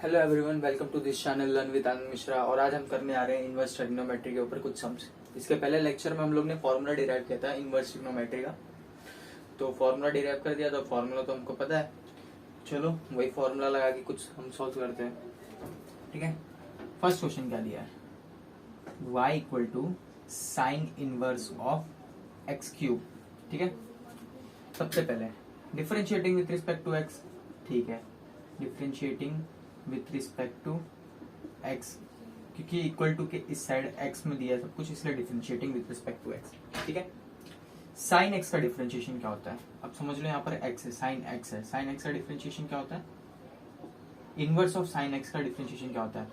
Hello everyone, welcome to this channel learn with Anand Mishra. और आज हम करने आ रहे हैं इनवर्स ट्रिग्नोमेट्री के ऊपर कुछ सम्स। इसके पहले लेक्चर में हम लोग ने फॉर्मूला डिराइव किया था इनवर्स ट्रिग्नोमेट्री का। तो फॉर्मूला डिराइव कर दिया, तो फॉर्मूला तो हमको पता है। चलो वही फॉर्मूला लगा के कुछ हम सॉल्व करते हैं, ठीक है। फर्स्ट क्वेश्चन क्या दिया है, y equal to sine inverse of x cube, ठीक है। सबसे पहले differentiating with respect to x, ठीक है। Differentiating with respect to x, क्योंकि इक्वल टू के इस साइड एक्स में दिया है सब कुछ, इसलिए differentiating with respect to x, ठीक है। साइन एक्स का डिफरेंशिएशन क्या होता है, अब समझ लो। यहाँ पर एक्स है, साइन एक्स है। साइन एक्स का डिफरेंशिएशन क्या होता है, इनवर्स ऑफ साइन एक्स का डिफरेंशिएशन क्या होता है,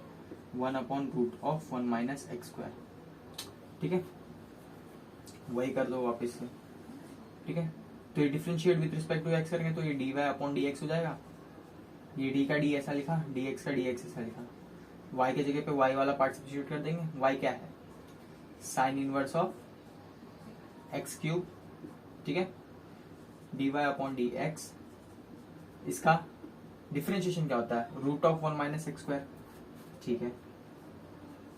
1/√1 माइनस एक्स स्क्वायर, ठीक है। वही कर दो वापस से, ठीक है। तो ये differentiate with respect to x करेंगे तो ये dy/dx हो जाएगा। ये डी का डी ऐसा लिखा, dx का dx ऐसा लिखा। y के जगह पे y वाला पार्ट सब्स्टिट्यूट कर देंगे। y क्या है, sine inverse of x cube, ठीक है। dy/dx, इसका डिफरेंशिएशन क्या होता है, √1 माइनस एक्स स्क्वायर, ठीक है।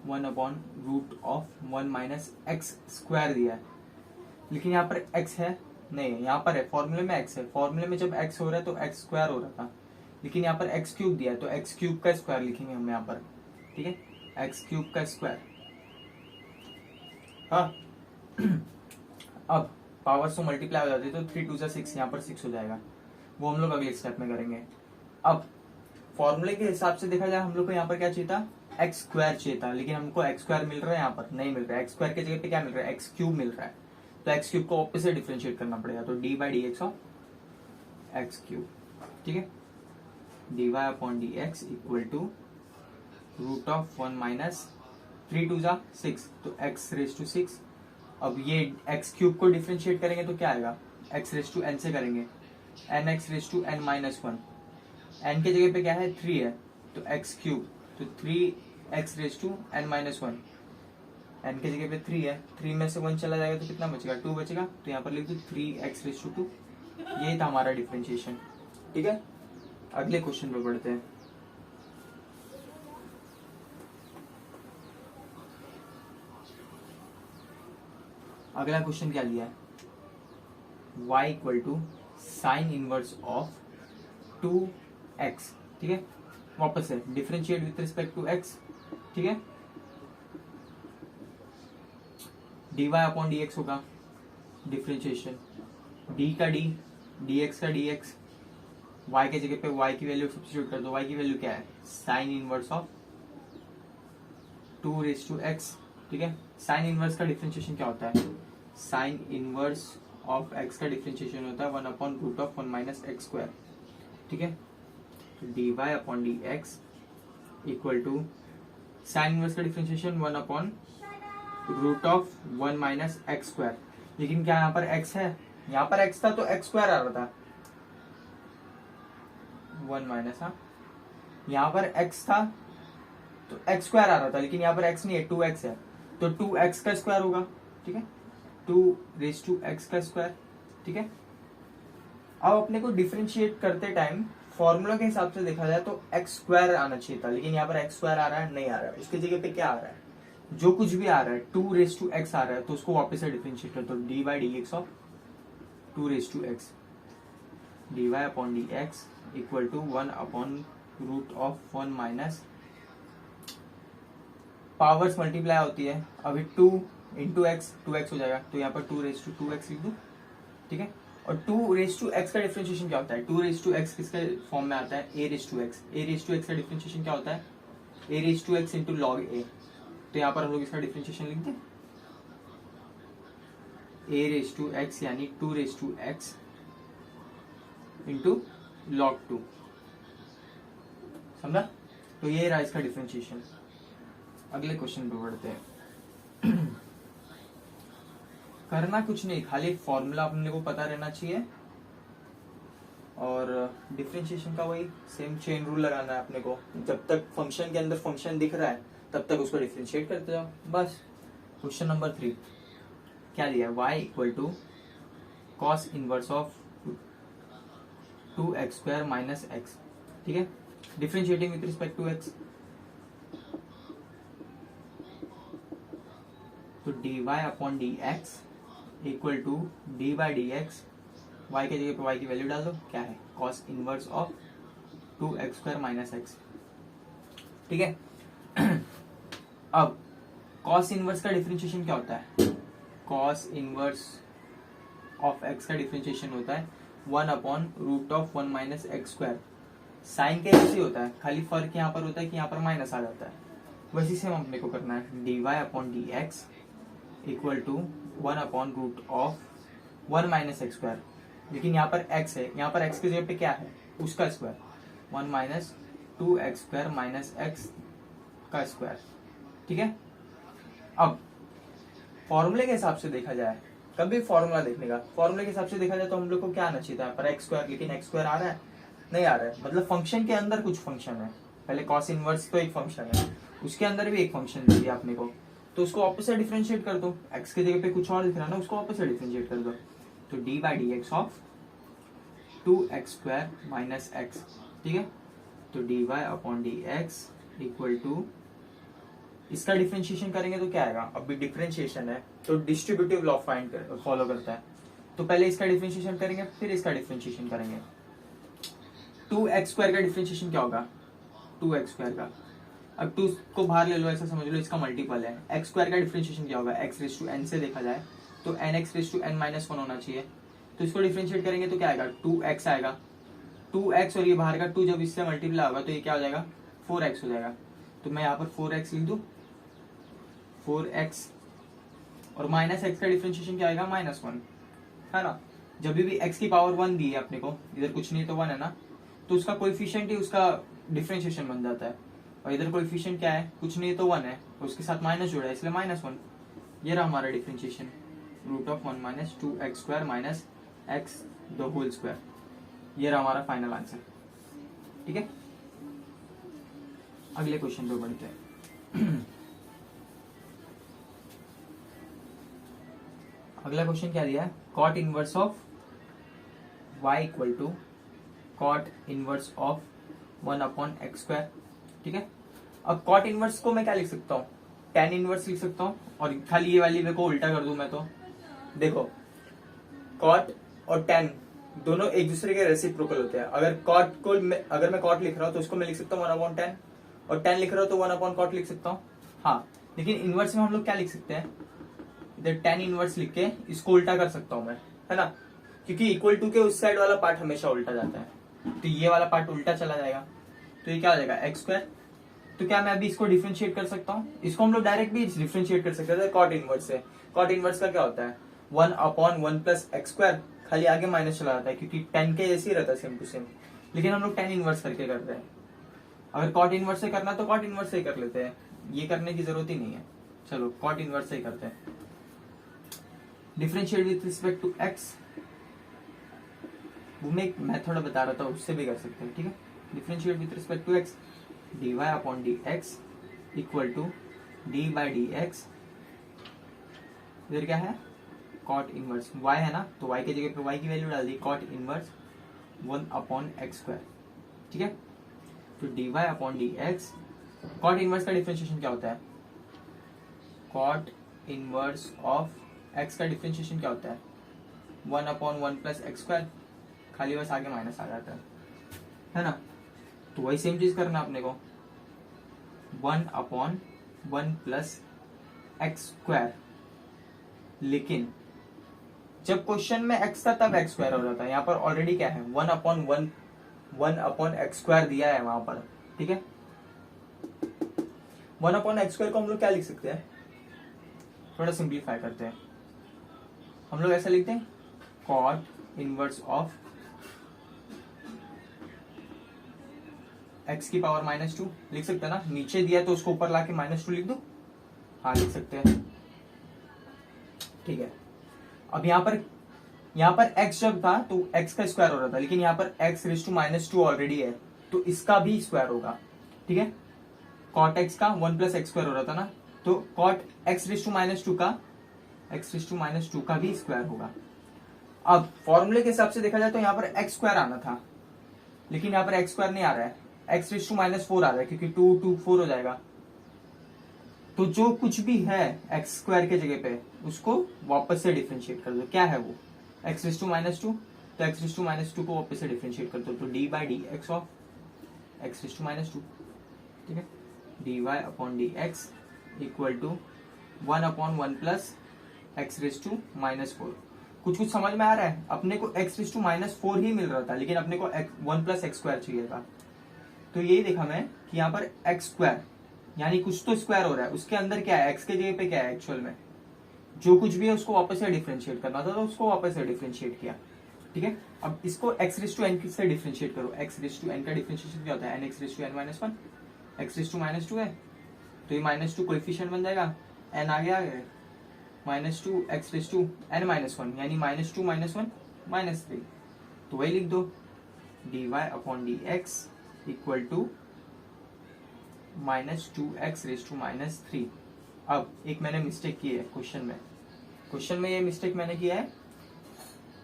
1/√1 माइनस एक्स स्क्वायर दिया है, लेकिन यहाँ पर x है नहीं, यहाँ पर है फॉर्मूले में x है। फॉर्मूले में जब x हो रहा है तो x स्क्वायर हो रहा था, लेकिन यहाँ पर एक्स क्यूब दिया है तो एक्स क्यूब का स्क्वायर लिखेंगे हम यहाँ पर, ठीक है। एक्स क्यूब का स्क्वायर, हाँ। अब पावर्स तो मल्टीप्लाई हो जाती है, तो 3 2 6, यहाँ पर 6 हो जाएगा। वो हम लोग अगले स्टेप में करेंगे। अब फॉर्मूले के हिसाब से देखा जाए, हम लोग को यहाँ पर क्या चाहिए था, एक्स स्क्वायर चाहिए था, लेकिन हमको एक्स स्क्वायर मिल रहा है, यहाँ पर नहीं मिल रहा है। एक्स स्क्वायर के जगह पे क्या मिल रहा है, एक्स क्यूब मिल रहा है। तो एक्स क्यूब को वापस से डिफरेंशिएट करना पड़ेगा, तो dy/dx ऑफ एक्स क्यूब, ठीक है। dy/dx इक्वल टू √1 माइनस 3 2 6, तो x⁻⁶। अब ये x क्यूब को डिफरेंशिएट करेंगे तो क्या आएगा, x⁻n से करेंगे, nx⁻n-1। n के जगह पे क्या है, 3 है, तो x क्यूब, तो 3x⁻n-1। n के जगह पे 3 है, 3 में से 1 चला जाएगा तो कितना बचेगा, 2 बचेगा। तो यहाँ पर लिख दो 3x⁻²। यही था हमारा डिफरेंशिएशन, ठीक है। अगले क्वेश्चन पे बढ़ते हैं। अगला क्वेश्चन क्या दिया है, y equal to sine inverse of 2x, ठीक है। वापस से differentiate with respect to x, ठीक है। dy/dx होगा डिफरेंशिएशन, d का d, dx का dx। y के जगह पे y की वैल्यू सब्स्टिट्यूट कर दो। y की वैल्यू क्या है, साइन इनवर्स ऑफ 2x, ठीक है। साइन इनवर्स का डिफरेंशिएशन क्या होता है, साइन इनवर्स ऑफ x का डिफरेंशिएशन होता है 1/√1 माइनस एक्स स्क्वायर, ठीक है। dy/dx equal to sine inverse का डिफरेंशिएशन 1/√1 माइनस एक्स स्क्वायर। लेकिन क्या यहाँ पर x है, यहाँ पर x था तो x स्क्वायर आ रहा था, 1 माइनस, हाँ। यहाँ पर x था तो x स्क्वायर आ रहा था, लेकिन यहाँ पर x नहीं है, 2x है, तो 2x का स्क्वायर होगा, ठीक है। 2x का स्क्वायर, ठीक है। अब अपने को डिफरेंशिएट करते टाइम फॉर्मूला के हिसाब से देखा जाए तो x स्क्वायर आना चाहिए था, लेकिन यहाँ पर x स्क्वायर आ रहा है, नहीं आ रहा है। उसकी जगह पे क्या आ रहा है, जो कुछ भी आ रहा है 2x आ रहा है, तो उसको वापस से डिफरेंशिएट कर दो। dy/dx of 2x, dy/dx equal to 1/√1 minus, powers multiply होती है, अभी 2 इंटू एक्स, 2x हो जाएगा, तो यहाँ पर 2x लिख दूं, ठीक है। और 2x का डिफरेंशिएशन क्या होता है, 2x किसके फॉर्म में आता है, a⁻x का डिफरेंशिएशन क्या होता है, a⁻x इंटू log a। तो यहाँ पर हम लोग इसका डिफरेंशिएशन लिख दें, a⁻x यानी 2x इंटू log 2, समझा। तो ये रहा इसका डिफरेंशिएशन। अगले क्वेश्चन पे बढ़ते हैं। करना कुछ नहीं, खाली फॉर्मूला अपने को पता रहना चाहिए, और डिफरेंशिएशन का वही सेम चेन रूल लगाना है अपने को। जब तक फंक्शन के अंदर फंक्शन दिख रहा है तब तक उसको डिफरेंशिएट करते जाओ, बस। क्वेश्चन नंबर 3 क्या दिया है, y equal to cos inverse of 2x² minus x, ठीक है। Differentiating with respect to x, तो dy upon D x equal to d by d x, y के जगह पे वाई की वैल्यू डाल दो, क्या है cos inverse of 2x² minus x. ठीक है। अब कॉस इनवर्स का डिफरेंशिएशन क्या होता है? कॉस इनवर्स ऑफ एक्स का डिफरेंशिएशन होता है 1 upon root of 1 minus x square. Sine के ऐसे होता है, खाली फर्क यहाँ पर होता है कि यहाँ पर माइनस आ जाता है। वैसे से हम अपने को करना है dy upon D x equal to 1 upon root of 1 minus x square. लेकिन यहाँ पर x है, यहाँ पर x की जगह पे क्या है? उसका square, 1 minus 2x square minus x का स्क्वायर। ठीक है। अब फॉर्मूले के हिसाब से देखा जाए, कभी फॉर्मूला देखने का, फॉर्मूले के हिसाब से देखा जाए तो हम लोग को क्या आना चाहिए था पर एक्स स्क्वायर, लेकिन एक्स स्क्वायर आ रहा है नहीं आ रहा है, मतलब फंक्शन के अंदर कुछ फंक्शन है। पहले कॉस इनवर्स तो एक फंक्शन है, उसके अंदर भी एक फंक्शन दे दिया आपने को, तो उसको ऑपोजिट डिफरेंशिएट कर दो। एक्स की जगह पे कुछ और दिख रहा है ना, उसको ऑपोजिट डिफरेंशिएट कर दो, तो d by d x of 2x square minus x. ठीक है। तो d y upon D x equal to, इसका डिफरेंशिएशन करेंगे तो क्या आएगा? अभी डिफरेंशिएशन है तो डिस्ट्रीब्यूटिव लॉ फॉलो करता है, तो पहले इसका डिफरेंशिएशन करेंगे फिर इसका डिफरेंशिएशन करेंगे। 2x स्क्वायर का डिफरेंशिएशन क्या होगा? 2x स्क्वायर का, अब 2 को बाहर ले लो, ऐसा समझ लो इसका मल्टीपल है। x स्क्वायर का डिफरेंशिएशन क्या होगा? x रेज टू n से देखा जाए तो nx raise to n minus 1 होना चाहिए, तो इसको डिफरेंशिएट करेंगे तो क्या आएगा? 2x आएगा। 2x और ये बाहर का 2 जब इससे मल्टीप्लाई होगा तो ये क्या हो जाएगा? 4x हो जाएगा। तो मैं यहाँ पर 4x लिख दूं, 4x और माइनस एक्स का डिफरेंशिएशन क्या आएगा? -1, है ना। जब भी x की पावर 1 दी है अपने को, इधर कुछ नहीं तो 1 है ना, तो उसका कोएफिशिएंट ही उसका डिफरेंशिएशन बन जाता है। और इधर कोएफिशिएंट क्या है? कुछ नहीं तो 1 है, उसके साथ माइनस जुड़ा है इसलिए -1। ये रहा हमारा differentiation, root of 1 minus 2x square minus x the whole square. ये रहा हमारा फाइनल आंसर। ठीक है। अगले क्वेश्चन पे बढ़ते हैं। अगला क्वेश्चन क्या दिया है? Cot inverse of y equal to cot inverse of 1 upon x square. ठीक है। अब कॉट इनवर्स को मैं क्या लिख सकता हूँ? tan इनवर्स लिख सकता हूँ, और खाली ये वाली को उल्टा कर दूं मैं तो देखो, कॉट और tan दोनों एक दूसरे के रेसिप्रोकल होते हैं। अगर कॉट को अगर मैं कॉट लिख रहा हूँ तो उसको मैं लिख सकता हूँ 1 अपॉन tan, और tan लिख रहा हूँ तो 1 अपॉन कॉट लिख सकता हूँ। हाँ, लेकिन इनवर्स में हम लोग क्या लिख सकते हैं? इधर tan इनवर्स लिख के इसको उल्टा कर सकता हूँ मैं, है ना, क्योंकि इक्वल टू के उस साइड वाला पार्ट हमेशा उल्टा जाता है, तो ये वाला पार्ट उल्टा चला जाएगा, तो ये क्या हो जाएगा? X square. तो क्या मैं अभी इसको डिफरेंशिएट कर सकता हूँ? इसको हम लोग डायरेक्ट भी डिफरेंशिएट कर सकते थे कॉट इनवर्स से। कॉट इनवर्स का क्या होता है? 1 अपॉन 1 प्लस एक्स स्क्वायर, खाली आगे माइनस चला जाता है क्योंकि tan के जैसे ही रहता है सेम टू सेम, लेकिन हम लोग tan इनवर्स करके कर रहे हैं। अगर कॉट इनवर्स से करना तो कॉट इनवर्स से ही कर लेते हैं, ये करने की जरूरत ही नहीं है। चलो कॉट इनवर्स से ही करते हैं। Differentiate with respect to x, वो मैं एक मेथड बता रहा था, उससे भी कर सकते हैं। ठीक है। Differentiate with respect to x, dy upon D x equal to d by d x, इधर क्या है? कॉट इनवर्स y है ना, तो y की जगह पे y की वैल्यू डाल दी, cot inverse 1 upon x square. ठीक है। तो dy upon D X, cot inverse का डिफरेंशिएशन क्या होता है? कॉट इनवर्स ऑफ x का डिफरेंशिएशन क्या होता है? 1 अपॉन 1 प्लस एक्स स्क्वायर, खाली बस आगे माइनस आ जाता है ना। तो वही सेम चीज करना अपने को, 1 अपॉन 1 प्लस एक्स स्क्वायर, लेकिन जब क्वेश्चन में x था तब एक्स स्क्वायर हो रहा था, यहाँ पर ऑलरेडी क्या है? 1 अपॉन एक्स स्क्वायर दिया है वहां पर। ठीक है। 1 अपॉन एक्स स्क्वायर को हम लोग क्या लिख सकते हैं? थोड़ा सिंप्लीफाई करते हैं, हम लोग ऐसा लिखते हैं कॉट इनवर्स ऑफ x की पावर -2 लिख सकते हैं ना, नीचे दिया तो उसको ऊपर लाके -2 लिख दो। हाँ लिख सकते हैं। ठीक है। अब यहाँ पर x जब था तो x का स्क्वायर हो रहा था, लेकिन यहाँ पर x रेज टू -2 ऑलरेडी है, तो इसका भी स्क्वायर होगा। ठीक है। कॉट x का 1 प्लस एक्स स्क्वायर हो रहा था ना, तो कॉट x रेज टू -2 का भी स्क्वायर होगा। अब फॉर्मूले के हिसाब से देखा जाए तो यहाँ पर एक्स स्क्वायर आना था, लेकिन यहाँ पर एक्स स्क्वायर नहीं आ रहा है, एक्स रेस टू माइनस 4 आ रहा है क्योंकि 2 2 4 हो जाएगा। तो जो कुछ भी है एक्स स्क्वायर के जगह पे उसको वापस से डिफरेंशिएट कर दो। क्या है वो? एक्स रेस टू माइनस 2, तो एक्स रेस टू माइनस 2 को वापस से डिफरेंशिएट कर दो, तो d by d x of x raise to minus 2, ठीक है, d y upon D x equal to 1 upon 1 plus x raise to minus 4। कुछ कुछ समझ में आ रहा है? अपने को एक्स रेस टू माइनस 4 ही मिल रहा था, लेकिन अपने को 1 प्लस एक्स स्क्वायर चाहिए था। तो यही देखा मैं कि यहाँ पर एक्स स्क्वायर यानी कुछ तो स्क्वायर हो रहा है, उसके अंदर क्या है, एक्स के जगह पे क्या है एक्चुअल में, जो कुछ भी है उसको वापस से डिफरेंशिएट करना था, तो उसको वापस से डिफरेंशिएट किया, ठीक है। अब इसको एक्स रेस टू एन से डिफरेंशिएट करो। एक्स रेस टू एन का डिफरेंशिएशन क्या होता है? N x raise to n minus 1, x raise to minus 2 है तो ये माइनस 2 कोएफिशिएंट बन जाएगा, एन आगे आ गया minus 2 x raise to n minus 1 यानी माइनस 2 माइनस 1 माइनस 3, तो वही लिख दो, d y upon D x equal to minus 2 x raise to minus 3। अब एक मैंने मिस्टेक की है क्वेश्चन में ये मिस्टेक मैंने किया है,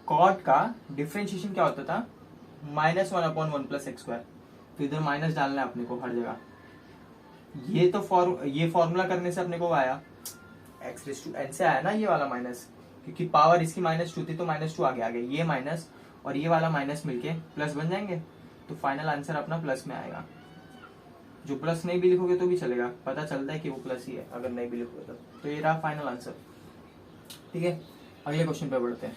कॉट का डिफरेंशिएशन क्या होता था? Minus 1 upon 1 plus x square, तो इधर माइनस डालना है अपने को हर जगह। ये तो ये फॉर्मूला करने से अपने को आया एक्स रेस टू एन से आया ना ये वाला माइनस, क्योंकि पावर इसकी माइनस 2 थी तो माइनस 2 आगे आ गया, ये माइनस और ये वाला माइनस मिलके प्लस बन जाएंगे, तो फाइनल आंसर अपना प्लस में आएगा। जो प्लस नहीं भी लिखोगे तो भी चलेगा, पता चलता है कि वो प्लस ही है अगर नहीं भी लिखोगे तो ये रहा फाइनल आंसर, ठीक है। अगले क्वेश्चन पे बढ़ते हैं।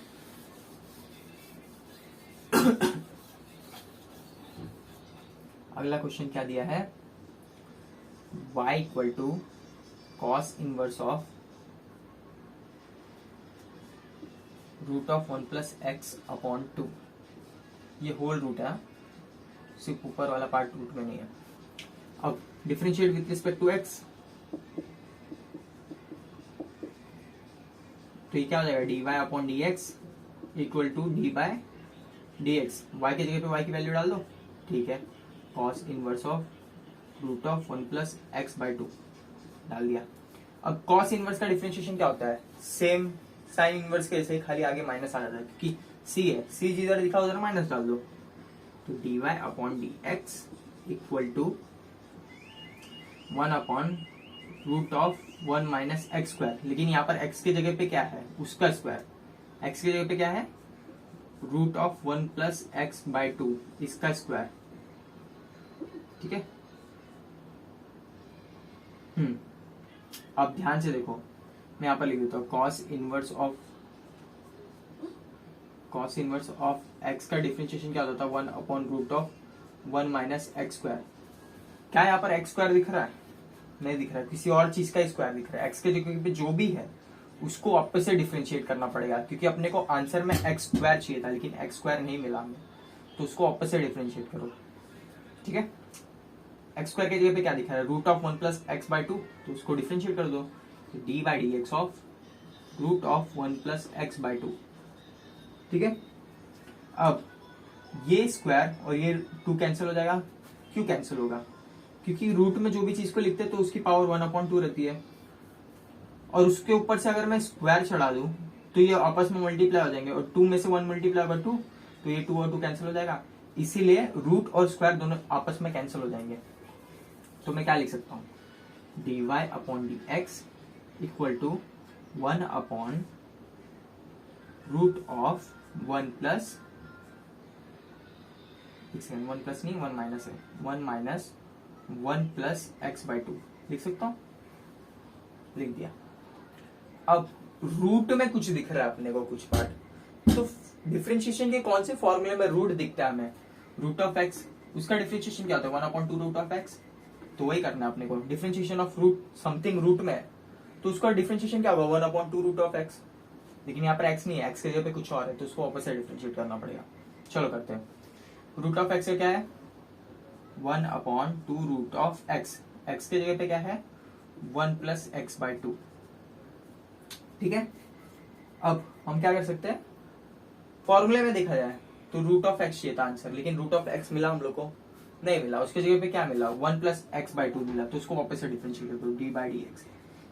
अगला क्वेश्चन क्या दिया है? y equal to cos inverse of root of 1 plus x upon 2। ये होल रूट है, सिर्फ ऊपर वाला पार्ट रूट में नहीं है। अब differentiate with respect to x, तो ये क्या हो जाएगा? D y upon D x equal to d by d x. Y की जगह पे वाई की वैल्यू डाल दो, ठीक है, cos inverse of root of 1 plus x by 2 डाल दिया। अब कॉस इनवर्स का डिफरेंशिएशन क्या होता है? सेम साइन इनवर्स के जैसे, खाली आगे माइनस आ जाता है क्योंकि सी है, सी जिधर दिखा उधर माइनस डाल दो, तो d y upon D x equal to 1 upon root of 1 minus x square. लेकिन यहाँ पर एक्स की जगह पे क्या है? उसका स्क्वायर। एक्स की जगह पे क्या है? Root of 1 plus x by 2 इसका स्क्वायर, ठीक है। अब ध्यान से देखो, मैं यहाँ पर लिख देता हूँ कॉस इनवर्स ऑफ एक्स का डिफरेंशिएशन क्या होता था? 1 upon root of 1 minus x square. क्या यहाँ पर एक्स स्क्वायर दिख रहा है? नहीं दिख रहा है, किसी और चीज का स्क्वायर दिख रहा है। एक्स के जगह पे जो भी है उसको वापस से डिफरेंशिएट करना पड़ेगा, क्योंकि अपने को आंसर में एक्स स्क्वायर चाहिए था लेकिन एक्स स्क्वायर नहीं मिला हमें, तो उसको वापस से डिफरेंशिएट करो, ठीक है। एक्स स्क्वायर की जगह पे क्या दिखा है? Root of 1 plus x by 2, तो उसको डिफरेंशिएट कर दो, d by d x of root of 1 plus x by 2, ठीक है। अब ये स्क्वायर और ये 2 कैंसिल हो जाएगा। क्यों कैंसिल होगा? क्योंकि रूट में जो भी चीज को लिखते हैं तो उसकी पावर 1 अपॉन 2 रहती है, और उसके ऊपर से अगर मैं स्क्वायर चढ़ा दूं तो ये आपस में मल्टीप्लाई हो जाएंगे, और 2 में से 1 मल्टीप्लाई होगा 2, तो ये 2 और 2 कैंसिल हो जाएगा, इसीलिए रूट और स्क्वायर दोनों आपस में कैंसिल हो जाएंगे। तो मैं क्या लिख सकता हूँ? D y upon D x equal to 1 upon root of 1 plus 1 plus नहीं 1 माइनस है, 1 माइनस 1 प्लस एक्स बाई 2 लिख सकता हूँ, लिख दिया। अब रूट में कुछ दिख रहा है अपने को, कुछ पार्ट, तो डिफरेंशिएशन के कौन से फॉर्मूले में रूट दिखता है हमें? रूट ऑफ एक्स, उसका डिफरेंशिएशन क्या होता है? 1 अपॉन 2 रूट ऑफ एक्स, तो वही करना है अपने को। Differentiation of root something root में है, तो उसका डिफरेंशिएशन क्या होगा? 1 अपॉन 2 रूट ऑफ एक्स, लेकिन यहाँ पर एक्स नहीं है, एक्स के जगह पे कुछ और है, तो उसको वापस से डिफरेंशिएट करना पड़ेगा। चलो करते हैं। रूट ऑफ एक्स क्या है? 1 upon 2 root of x, x के जगह पे क्या है? 1 प्लस एक्स बाई 2, ठीक है। अब हम क्या कर सकते हैं? फॉर्मूले में देखा जाए तो रूट ऑफ एक्स चाहिए था आंसर, लेकिन रूट ऑफ एक्स मिला हम लोग को नहीं मिला, उसके जगह पे क्या मिला? 1 प्लस एक्स बाई 2 मिला, तो उसको वापस से डिफरेंशिएट कर दो, डी बाई डी एक्स।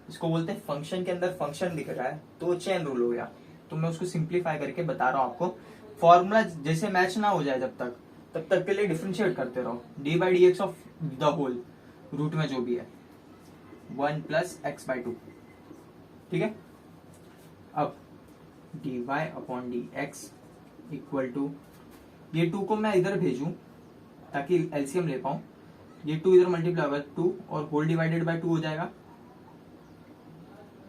इसको बोलते हैं फंक्शन के अंदर फंक्शन दिख रहा है तो चेन रूल हो गया, तो मैं उसको सिंप्लीफाई करके बता रहा हूँ आपको। फॉर्मूला जैसे मैच ना हो जाए जब तक तब तक के लिए डिफरेंशिएट करते रहो। D by d x of the whole, root में जो भी है, 1 प्लस एक्स बाई 2, ठीक है। अब d y upon D x equal to, ये 2 को मैं इधर भेजूं ताकि एलसीएम ले पाऊं, ये 2 इधर मल्टीप्लाई होगा 2 और होल डिवाइडेड बाय 2 हो जाएगा,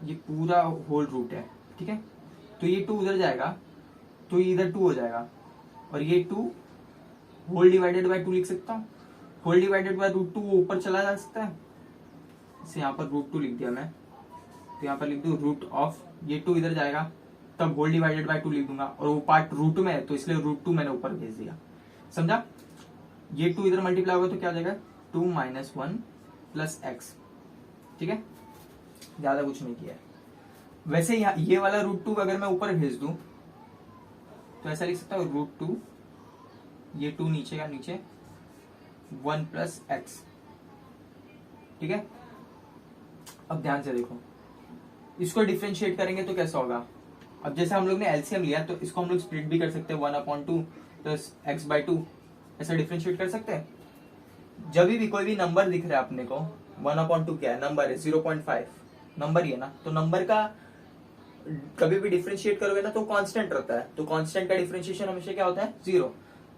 ये पूरा होल रूट है, ठीक है। तो ये 2 उधर जाएगा तो ये इधर 2 हो जाएगा, और ये 2 होल डिवाइडेड बाय 2 लिख सकता हूँ। होल डिवाइडेड बाय रूट 2 वो ऊपर चला जा सकता है, इसे यहाँ पर रूट 2 लिख दिया मैं, तो यहाँ पर लिख दू रूट ऑफ, ये 2 इधर जाएगा तब होल डिवाइडेड बाय 2 लिख दूंगा, और वो पार्ट रूट में है तो इसलिए रूट 2 मैंने ऊपर भेज दिया, समझा। ये 2 इधर मल्टीप्लाई होगा तो क्या हो जाएगा 2 माइनस 1 प्लस एक्स, ठीक है, ज्यादा कुछ नहीं किया है। वैसे ये वाला रूट 2 अगर मैं ऊपर भेज दूं तो ऐसा लिख सकता हूँ रूट 2, ये 2 नीचे का नीचे 1 प्लस एक्स, ठीक है। अब ध्यान से देखो, इसको डिफरेंशिएट करेंगे तो कैसा होगा। अब जैसे हम लोग ने एलसीएम लिया तो इसको हम लोग स्प्लिट भी कर सकते हैं, 1/2 प्लस एक्स बाई 2, ऐसा डिफरेंशिएट कर सकते हैं। जब भी कोई भी नंबर दिख रहा है अपने को, 1/2 क्या है, नंबर है, 0.5 नंबर ही है ना, तो नंबर का कभी भी डिफरेंशिएट करोगे ना तो कांस्टेंट रहता है, तो कांस्टेंट का डिफरेंशिएशन हमेशा क्या होता है 0,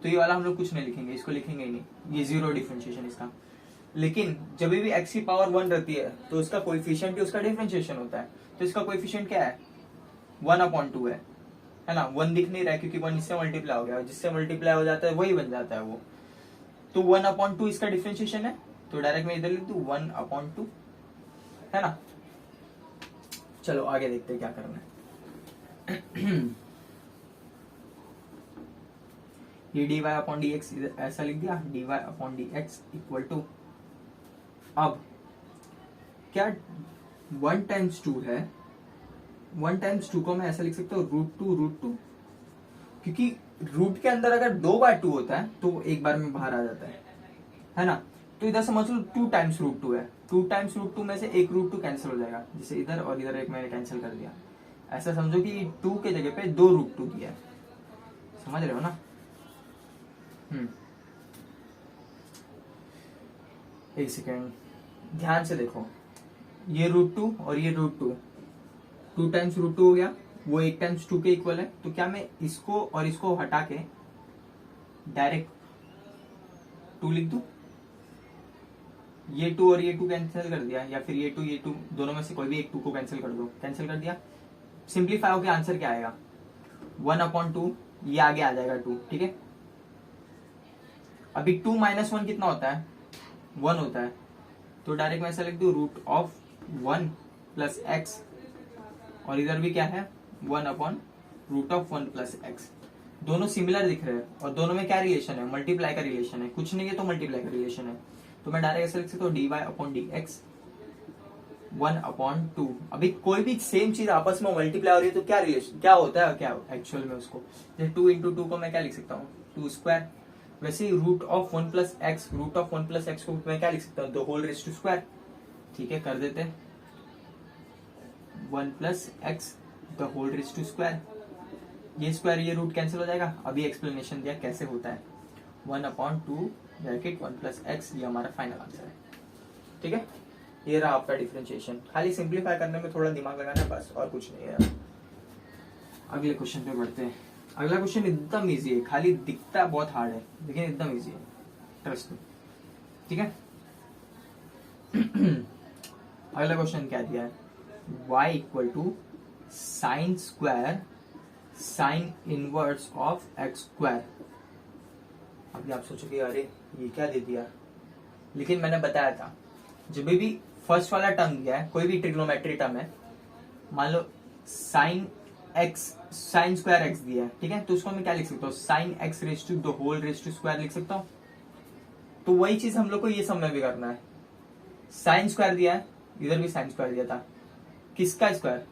तो ये वाला हम लोग कुछ नहीं लिखेंगे, इसको लिखेंगे ही नहीं, ये 0 डिफरेंशिएशन इसका। लेकिन जब भी x की पावर 1 रहती है तो उसका कोएफिशिएंट भी उसका डिफरेंशिएशन होता है, तो इसका कोएफिशिएंट क्या है 1/2 है ना। 1 दिख नहीं रहा है क्योंकि 1 इससे मल्टीप्लाई हो गया, जिससे मल्टीप्लाई हो जाता है वही बन जाता है वो, तो 1/2 इसका डिफरेंशिएशन है, तो डायरेक्ट मैं इधर लिख दू 1/2, है ना। चलो आगे देखते हैं क्या करना है। ये dy अपॉन डी एक्स ऐसा लिख दिया, dy upon D x equal to, अब क्या 1 टाइम्स 2 है, 1 टाइम्स 2 को मैं ऐसा लिख सकता हूँ √2, क्योंकि रूट के अंदर अगर 2 बार 2 होता है तो एक बार में बाहर आ जाता है ना। तो इधर समझ लो 2 टाइम्स √2 है, 2 टाइम्स √2 में से एक √2 कैंसिल हो जाएगा, जिसे इधर और इधर एक मैंने कैंसिल कर दिया, ऐसा समझो कि 2 के जगह पे 2 √2 दिया है, समझ रहे हो ना। एक सेकेंड ध्यान से देखो, ये √2 और ये √2, 2 टाइम्स √2 हो गया, वो 1 टाइम्स 2 के इक्वल है, तो क्या मैं इसको और इसको हटा के डायरेक्ट 2 लिख दूं, ये 2 और ये 2 कैंसिल कर दिया, या फिर ये 2 दोनों में से कोई भी एक 2 को कैंसिल कर दो, कैंसिल कर दिया, सिंप्लीफाई होकर आंसर क्या आएगा 1/2, ये आगे आ जाएगा 2, ठीक है। अभी 2 माइनस 1 कितना होता है 1 होता है, तो डायरेक्ट मैं ऐसा लिख दू √1 प्लस एक्स, और इधर भी क्या है 1/√1 प्लस एक्स, दोनों सिमिलर दिख रहे हैं, और दोनों में क्या रिलेशन है मल्टीप्लाई का रिलेशन है, कुछ नहीं है तो मल्टीप्लाई का रिलेशन है, तो मैं डायरेक्ट ऐसा लिख सकता हूँ dy अपॉन डी एक्स 1/2। अभी कोई भी सेम चीज आपस में मल्टीप्लाई हो रही है तो क्या रिलेशन क्या होता है, क्या एक्चुअल में उसको, जैसे 2 × 2 को मैं क्या लिख सकता हूँ 2², वैसे ही √1 प्लस एक्स, √1 प्लस एक्स को मैं क्या लिख सकता हूँ the whole raise to square, ठीक है, कर देते 1 plus x the whole raise to square, ये स्क्वायर ये रूट कैंसिल हो जाएगा, अभी एक्सप्लेनेशन दिया कैसे होता है, 1/2 ब्रैकेट 1 प्लस एक्स, ये हमारा फाइनल आंसर है, ठीक है। ये रहा आपका डिफरेंशिएशन, खाली सिंप्लीफाई करने में थोड़ा दिमाग लगाना है बस, और कुछ नहीं है। अगले क्वेश्चन पे बढ़ते हैं। अगला क्वेश्चन एकदम इजी है, खाली दिखता है बहुत हार्ड है लेकिन एकदम इजी है, ट्रस्ट मी, ठीक है। अगला क्वेश्चन क्या दिया है, y equal to sine square sine inverse of x square. अभी आप सोचोगे अरे ये क्या दे दिया, लेकिन मैंने बताया था जब भी फर्स्ट वाला टर्म दिया है, कोई भी ट्रिग्नोमेट्री टर्म है, मान लो sine X sine square X दिया है, ठीक है, तो उसको मैं क्या लिख सकता हूँ sine x raise to the whole raise to square लिख सकता हूँ। तो वही चीज हम लोग को ये समय भी करना है, साइन स्क्वायर दिया है, इधर भी साइन स्क्वायर दिया था, किसका स्क्वायर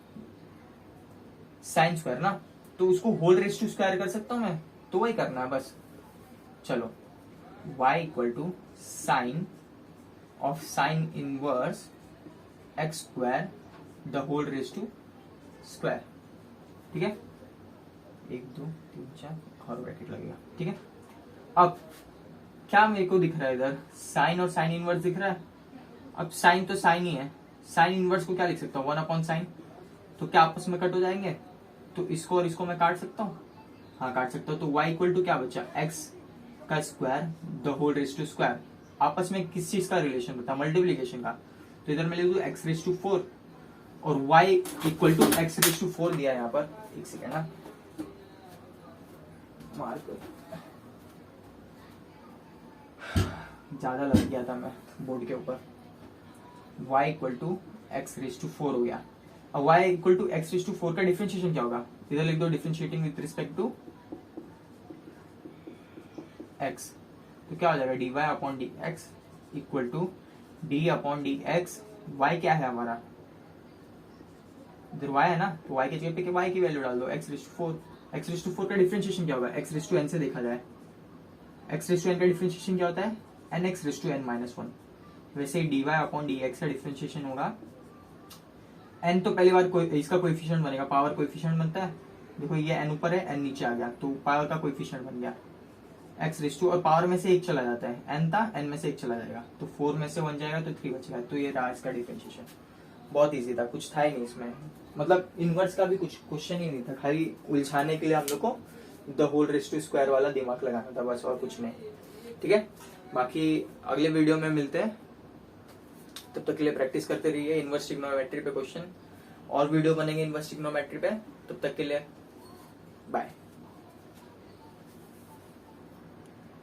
साइन स्क्वायर ना, तो उसको होल रेज टू स्क्वायर कर सकता हूँ मैं, तो वही करना है बस। चलो y equal to sine of sine inverse x square the whole raise to square, ठीक है, 1 2 3 4 और ब्रैकेट लगेगा, ठीक है। अब क्या मेरे को दिख रहा है इधर, साइन और साइन इनवर्स दिख रहा है। अब साइन तो साइन ही है, साइन इनवर्स को क्या लिख सकता हूँ, 1/sin। तो क्या आपस में कट हो जाएंगे, तो इसको और इसको मैं काट सकता हूँ, हाँ काट सकता हूँ। तो y इक्वल टू क्या बचा, x का square the whole raise to square. आपस में किस चीज का रिलेशन बता, मल्टीप्लीकेशन का। तो इधर मैं लिख दूँ x रेज टू 4 और y equal to x raise to 4 दिया है यहाँ पर। एक सेकेंड ना, मार कर ज्यादा लग गया था मैं बोर्ड के ऊपर। y equal to x raise to 4 हो गया। अब y equal to x raise to 4 का डिफरेंशिएशन क्या होगा, इधर लिख दो differentiating with respect to x। तो क्या हो जाएगा, dy upon D x equal to d upon D x. y क्या है हमारा, इधर y है ना, तो y की जगह पे y की वैल्यू डाल दो, x raise to 4। x raise to 4 का डिफरेंशिएशन क्या होगा, x रेज टू n से देखा जाए। x रेज टू n का डिफरेंशिएशन क्या होता है, nx raise to n minus 1। वैसे ही dy अपॉन डी एक्स का डिफरेंशिएशन होगा, n तो पहली बार इसका कोएफिशिएंट बनेगा, पावर कोएफिशिएंट बनता है। देखो ये n ऊपर है, n नीचे आ गया, तो पावर का कोएफिशिएंट बन गया x रेज टू, और पावर में से एक चला जाता है, n था n में से एक चला जाएगा, तो 4 में से 1 जाएगा तो 3 बचेगा। तो ये रहा इसका डिफरेंशिएशन। बहुत इजी था, कुछ था ही नहीं इसमें, मतलब इनवर्स का भी कुछ क्वेश्चन ही नहीं था, खाली उलझाने के लिए हम लोग को the whole raise to square वाला दिमाग लगाना था बस, और कुछ नहीं। ठीक है, बाकी अगले वीडियो में मिलते हैं, तब तक के लिए प्रैक्टिस करते रहिए इनवर्स ट्रिग्नोमेट्री पे क्वेश्चन, और वीडियो बनेंगे इनवर्स ट्रिग्नोमेट्री पे। तब तक के लिए बाय।